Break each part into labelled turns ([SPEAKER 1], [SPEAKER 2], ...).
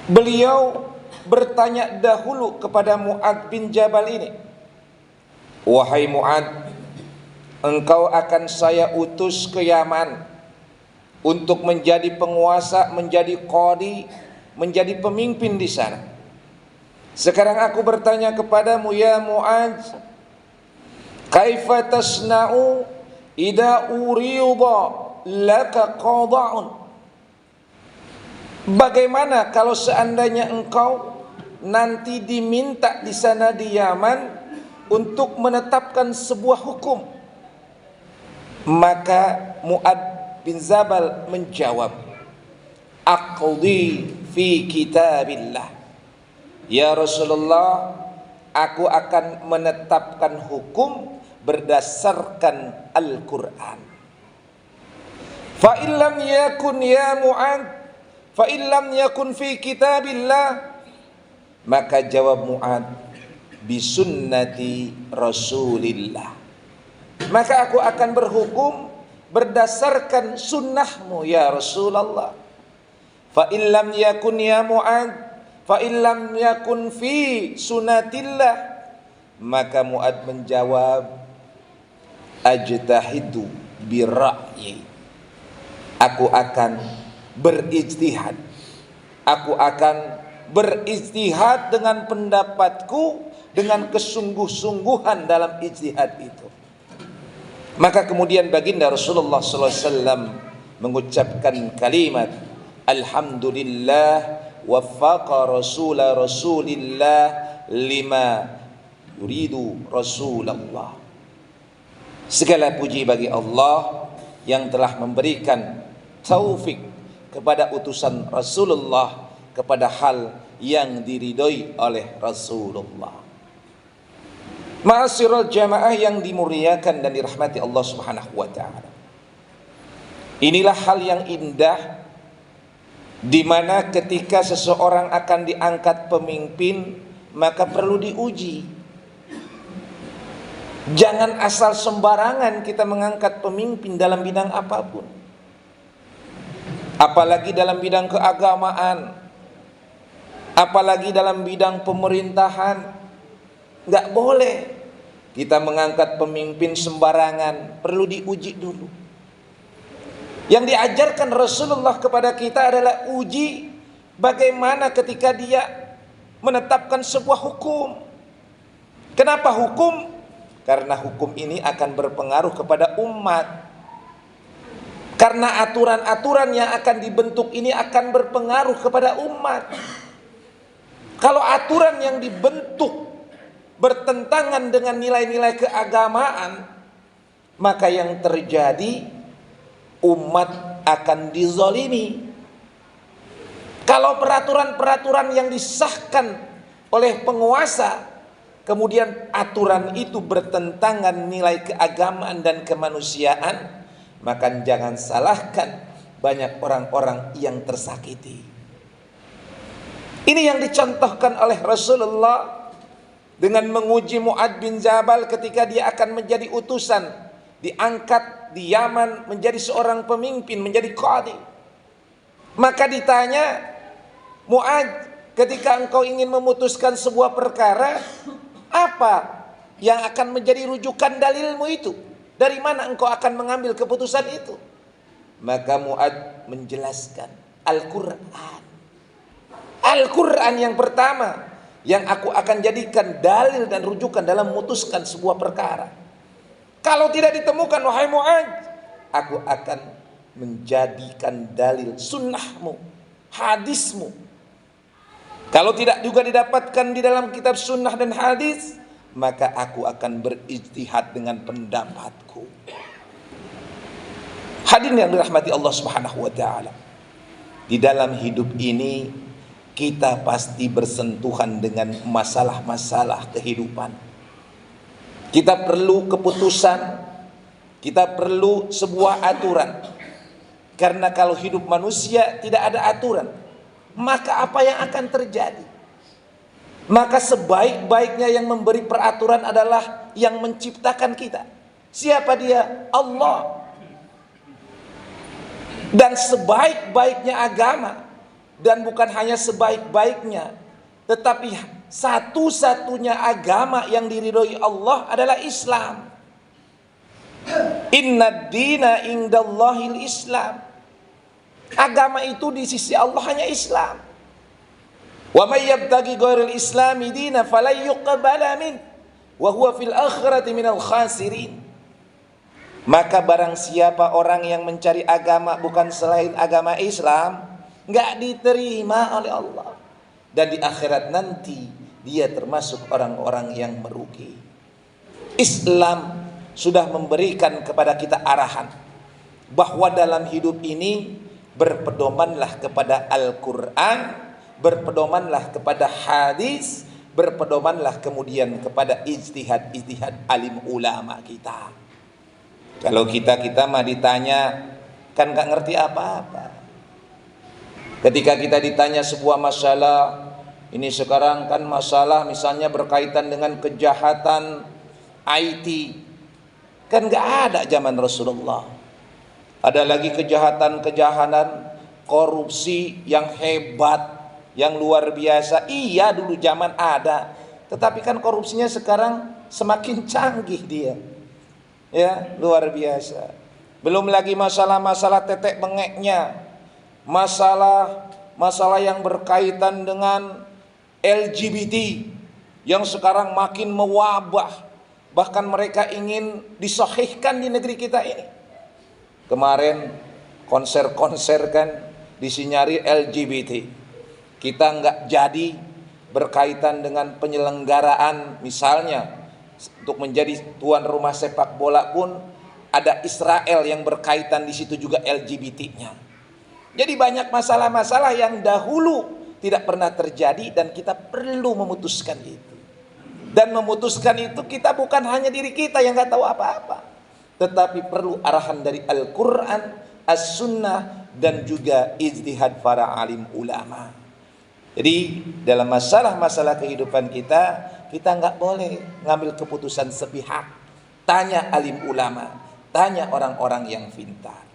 [SPEAKER 1] Beliau bertanya dahulu kepada Mu'adz bin Jabal ini, "Wahai Mu'adz, engkau akan saya utus ke Yaman untuk menjadi penguasa, menjadi qadhi, menjadi pemimpin di sana. Sekarang aku bertanya kepadamu ya Mu'adz, kaifa tasna'u idza urida laka qada'un?" Bagaimana kalau seandainya engkau nanti diminta di sana di Yaman untuk menetapkan sebuah hukum? Maka Mu'adz bin Jabal menjawab, "Aqdi fi kitabillah." Ya Rasulullah, aku akan menetapkan hukum berdasarkan Al-Quran. Fa illam yakun ya Mu'adz, fa illam yakun fi kitabillah, maka jawab Mu'adz, bi sunnati Rasulillah. Maka aku akan berhukum berdasarkan sunnahmu ya Rasulullah. Fa illam yakun ya Mu'adz, fa illam yakun fi sunnatillah, maka Mu'adz menjawab, ajtahidu bi ra'yi. Aku akan berijtihad. Aku akan berijtihad dengan pendapatku, dengan kesungguh-sungguhan dalam ijtihad itu. Maka kemudian baginda Rasulullah SAW mengucapkan kalimat, alhamdulillah waffaqa rasulillah lima yuridu Rasulullah. Segala puji bagi Allah yang telah memberikan taufik kepada utusan Rasulullah kepada hal yang diridhoi oleh Rasulullah. Ma'asyiral jamaah yang dimuliakan dan dirahmati Allah Subhanahu wa taala. Inilah hal yang indah di mana ketika seseorang akan diangkat pemimpin maka perlu diuji. Jangan asal sembarangan kita mengangkat pemimpin dalam bidang apapun. Apalagi dalam bidang keagamaan, apalagi dalam bidang pemerintahan. Enggak boleh kita mengangkat pemimpin sembarangan, perlu diuji dulu. Yang diajarkan Rasulullah kepada kita adalah uji bagaimana ketika dia menetapkan sebuah hukum. Kenapa hukum? Karena hukum ini akan berpengaruh kepada umat. Karena aturan-aturan yang akan dibentuk ini akan berpengaruh kepada umat. Kalau aturan yang dibentuk bertentangan dengan nilai-nilai keagamaan, maka yang terjadi umat akan dizalimi. Kalau peraturan-peraturan yang disahkan oleh penguasa, kemudian aturan itu bertentangan nilai keagamaan dan kemanusiaan, maka jangan salahkan banyak orang-orang yang tersakiti. Ini yang dicontohkan oleh Rasulullah dengan menguji Mu'adz bin Jabal ketika dia akan menjadi utusan, diangkat di Yaman menjadi seorang pemimpin, menjadi qadhi. Maka ditanya, Mu'adz, ketika engkau ingin memutuskan sebuah perkara, apa yang akan menjadi rujukan dalilmu itu? Dari mana engkau akan mengambil keputusan itu? Maka Mu'adz menjelaskan Al-Quran. Al-Quran yang pertama yang aku akan jadikan dalil dan rujukan dalam memutuskan sebuah perkara. Kalau tidak ditemukan, wahai Mu'adz, aku akan menjadikan dalil sunnahmu, hadismu. Kalau tidak juga didapatkan di dalam kitab sunnah dan hadis, maka aku akan berijtihad dengan pendapatku. Hadirin yang dirahmati Allah Subhanahu wa taala. Di dalam hidup ini kita pasti bersentuhan dengan masalah-masalah kehidupan. Kita perlu keputusan, kita perlu sebuah aturan. Karena kalau hidup manusia tidak ada aturan, maka apa yang akan terjadi? Maka sebaik-baiknya yang memberi peraturan adalah yang menciptakan kita. Siapa dia? Allah. Dan sebaik-baiknya agama dan bukan hanya sebaik-baiknya, tetapi satu-satunya agama yang diridhoi Allah adalah Islam. Inna dina indallahil Islam. Agama itu di sisi Allah hanya Islam. Wa may yabtaghi ghairal islami dina falan yuqbala min wa huwa fil akhirati minal khasirin. Maka barang siapa orang yang mencari agama bukan selain agama Islam, enggak diterima oleh Allah, dan di akhirat nanti dia termasuk orang-orang yang merugi. Islam sudah memberikan kepada kita arahan bahwa dalam hidup ini berpedomanlah kepada Al-Quran, berpedomanlah kepada hadis, berpedomanlah kemudian kepada ijtihad alim ulama kita. Kalau kita mah ditanya kan gak ngerti apa-apa. Ketika kita ditanya sebuah masalah, ini sekarang kan masalah misalnya berkaitan dengan kejahatan IT, kan gak ada zaman Rasulullah. Ada lagi kejahatan korupsi yang hebat, yang luar biasa. Iya, dulu zaman ada, tetapi kan korupsinya sekarang semakin canggih dia. Ya, luar biasa. Belum lagi masalah-masalah tetek bengeknya, masalah yang berkaitan dengan LGBT yang sekarang makin mewabah. Bahkan mereka ingin disahihkan di negeri kita ini. Kemarin konser kan disinyari LGBT. Kita nggak jadi berkaitan dengan penyelenggaraan, misalnya untuk menjadi tuan rumah sepak bola pun ada Israel yang berkaitan di situ juga LGBT-nya. Jadi banyak masalah-masalah yang dahulu tidak pernah terjadi dan kita perlu memutuskan itu. Dan memutuskan itu kita bukan hanya diri kita yang nggak tahu apa-apa, tetapi perlu arahan dari Al-Quran, As-Sunnah, dan juga ijtihad para alim ulama. Jadi dalam masalah-masalah kehidupan kita nggak boleh ngambil keputusan sepihak. Tanya alim ulama, tanya orang-orang yang pintar.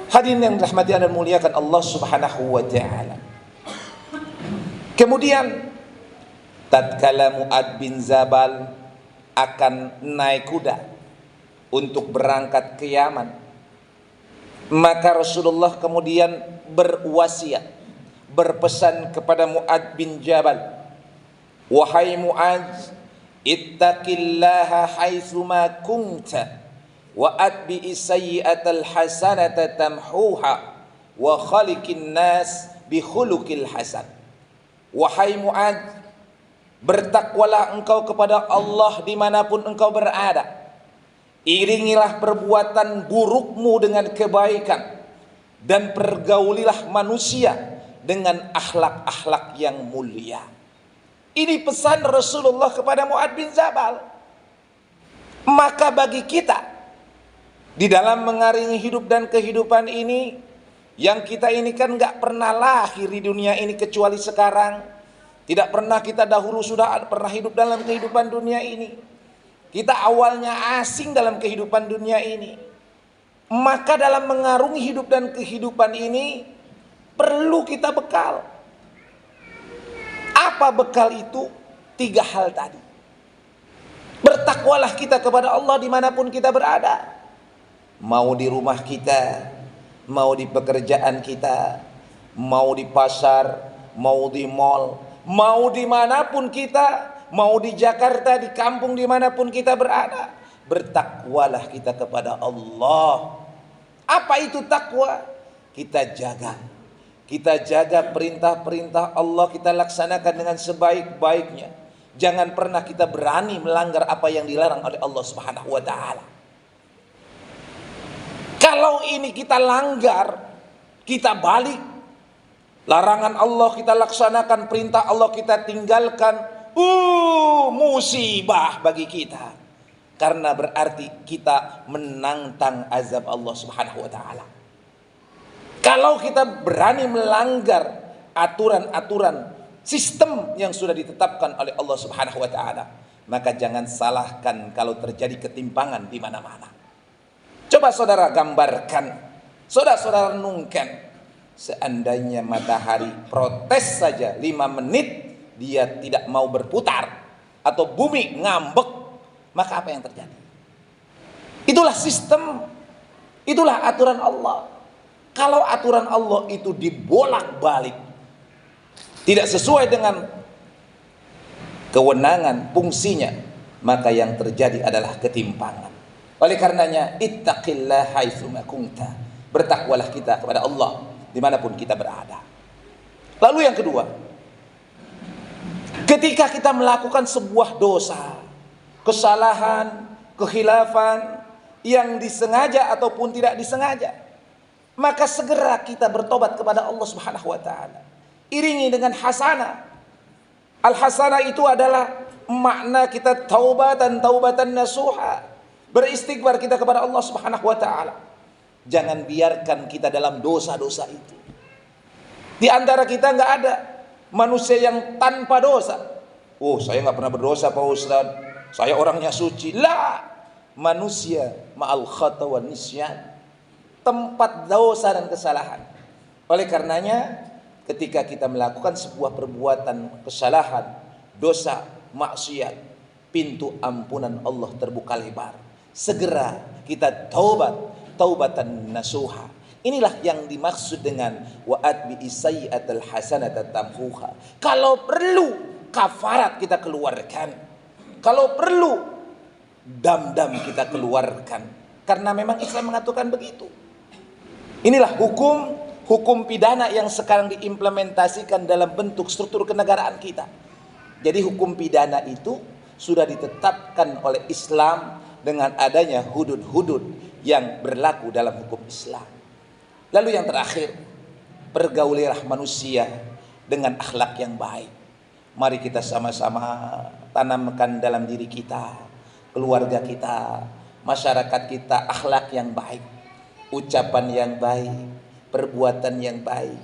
[SPEAKER 1] Hadirin yang dirahmati dan muliakan Allah Subhanahu wa taala. Kemudian tatkala Mu'adz bin Jabal akan naik kuda untuk berangkat ke Yaman, maka Rasulullah kemudian berwasiat, berpesan kepada Mu'adz bin Jabal, wahai Mu'adz, ittaqillaha haitsuma kunta wa atbi'is sayyi'atal hasanata tamhuha wa khaliqin nas bi khuluqil hasan. Wahai Mu'adz, bertakwalah engkau kepada Allah dimanapun engkau berada. Iringilah perbuatan burukmu dengan kebaikan, dan pergaulilah manusia dengan akhlak-akhlak yang mulia. Ini pesan Rasulullah kepada Mu'adz bin Jabal. Maka bagi kita, di dalam mengaringi hidup dan kehidupan ini, yang kita ini kan gak pernah lahir di dunia ini kecuali sekarang. Tidak pernah kita dahulu sudah pernah hidup dalam kehidupan dunia ini. Kita awalnya asing dalam kehidupan dunia ini. Maka dalam mengarungi hidup dan kehidupan ini perlu kita bekal. Apa bekal itu? 3 hal tadi. Bertakwalah kita kepada Allah dimanapun kita berada. Mau di rumah kita, mau di pekerjaan kita, mau di pasar, mau di mall, mau dimanapun kita, mau di Jakarta, di kampung, dimanapun kita berada, bertakwalah kita kepada Allah. Apa itu takwa? Kita jaga perintah-perintah Allah, kita laksanakan dengan sebaik-baiknya. Jangan pernah kita berani melanggar apa yang dilarang oleh Allah Subhanahu wa taala. Kalau ini kita langgar, kita balik, larangan Allah kita laksanakan, perintah Allah kita tinggalkan, musibah bagi kita. Karena berarti kita menantang azab Allah Subhanahu wa taala. Kalau kita berani melanggar aturan-aturan sistem yang sudah ditetapkan oleh Allah Subhanahu wa taala, maka jangan salahkan kalau terjadi ketimpangan di mana-mana. Coba saudara gambarkan, saudara renungkan, Seandainya matahari protes saja 5 menit, dia tidak mau berputar, atau bumi ngambek, maka apa yang terjadi? Itulah sistem, itulah aturan Allah. Kalau aturan Allah itu dibolak-balik, tidak sesuai dengan kewenangan, fungsinya, maka yang terjadi adalah ketimpangan. Oleh karenanya, ittaqillah haitsu ma kunta. Bertakwalah kita kepada Allah dimanapun kita berada. Lalu yang kedua, ketika kita melakukan sebuah dosa, kesalahan, kehilafan yang disengaja ataupun tidak disengaja, maka segera kita bertobat kepada Allah Subhanahu wa taala. Iringi dengan hasanah. Al-hasanah itu adalah makna kita taubatan nasuha. Beristighfar kita kepada Allah Subhanahu wa taala. Jangan biarkan kita dalam dosa-dosa itu. Di antara kita nggak ada manusia yang tanpa dosa. Oh, saya nggak pernah berdosa Pak Ustaz, saya orangnya suci. Lah, manusia ma'al khata wa nisyan, tempat dosa dan kesalahan. Oleh karenanya, ketika kita melakukan sebuah perbuatan kesalahan, dosa, maksiat, pintu ampunan Allah terbuka lebar. Segera kita taubat, taubatan nasuha. Inilah yang dimaksud dengan wa atbi'i sayyi'atal hasanata tamhuha. Kalau perlu kafarat kita keluarkan, kalau perlu dam-dam kita keluarkan, karena memang Islam mengaturkan begitu. Inilah hukum pidana yang sekarang diimplementasikan dalam bentuk struktur kenegaraan kita. Jadi hukum pidana itu sudah ditetapkan oleh Islam dengan adanya hudud-hudud yang berlaku dalam hukum Islam. Lalu yang terakhir, pergaulilah manusia dengan akhlak yang baik. Mari kita sama-sama tanamkan dalam diri kita, keluarga kita, masyarakat kita akhlak yang baik, ucapan yang baik, perbuatan yang baik.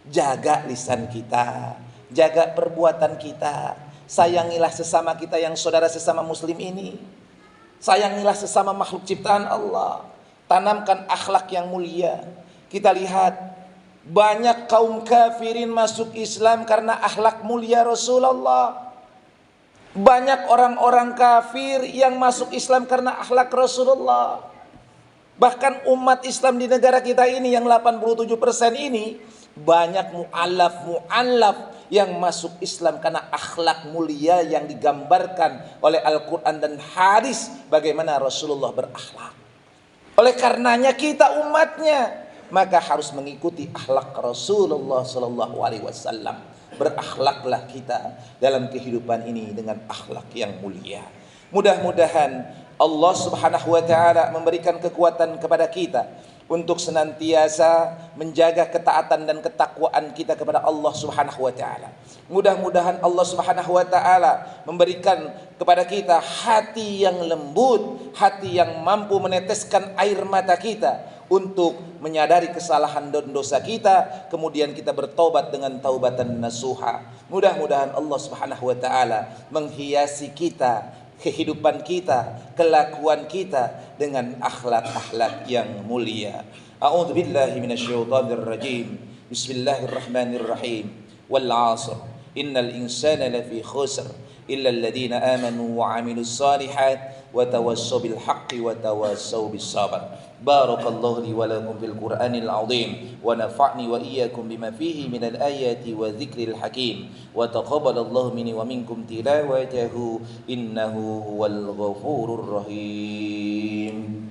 [SPEAKER 1] Jaga lisan kita, jaga perbuatan kita. Sayangilah sesama kita yang saudara sesama muslim ini. Sayangilah sesama makhluk ciptaan Allah. Tanamkan akhlak yang mulia. Kita lihat banyak kaum kafirin masuk Islam karena akhlak mulia Rasulullah. Banyak orang-orang kafir yang masuk Islam karena akhlak Rasulullah. Bahkan umat Islam di negara kita ini yang 87% ini, banyak mu'allaf yang masuk Islam karena akhlak mulia yang digambarkan oleh Al-Quran dan hadis bagaimana Rasulullah berakhlak. Oleh karenanya kita umatnya maka harus mengikuti akhlak Rasulullah Sallallahu Alaihi Wasallam. Berakhlaklah kita dalam kehidupan ini dengan akhlak yang mulia. Mudah-mudahan Allah Subhanahu wa taala memberikan kekuatan kepada kita untuk senantiasa menjaga ketaatan dan ketakwaan kita kepada Allah Subhanahu wa taala. Mudah-mudahan Allah Subhanahu wa taala memberikan kepada kita hati yang lembut, hati yang mampu meneteskan air mata kita untuk menyadari kesalahan dan dosa kita, kemudian kita bertobat dengan taubatan nasuha. Mudah-mudahan Allah Subhanahu wa taala menghiasi kita, kehidupan kita, kelakuan kita dengan akhlak-akhlak yang mulia. A'udzu billahi minasyaitonir rajim. Bismillahirrahmanirrahim. Wal 'ashr. Innal insana lafi khusr illa alladhina amanu wa 'amilus shalihat wa tawassaw bil haqqi wa tawassaw bis sabr. Barakallahu li wa lakum fil Qur'anil 'azim wa nafa'ni wa iyyakum bima fihi minal ayati wa dzikril hakim wa taqabbalallahu minni wa minkum tilawatahu innahu huwal ghafurur rahim.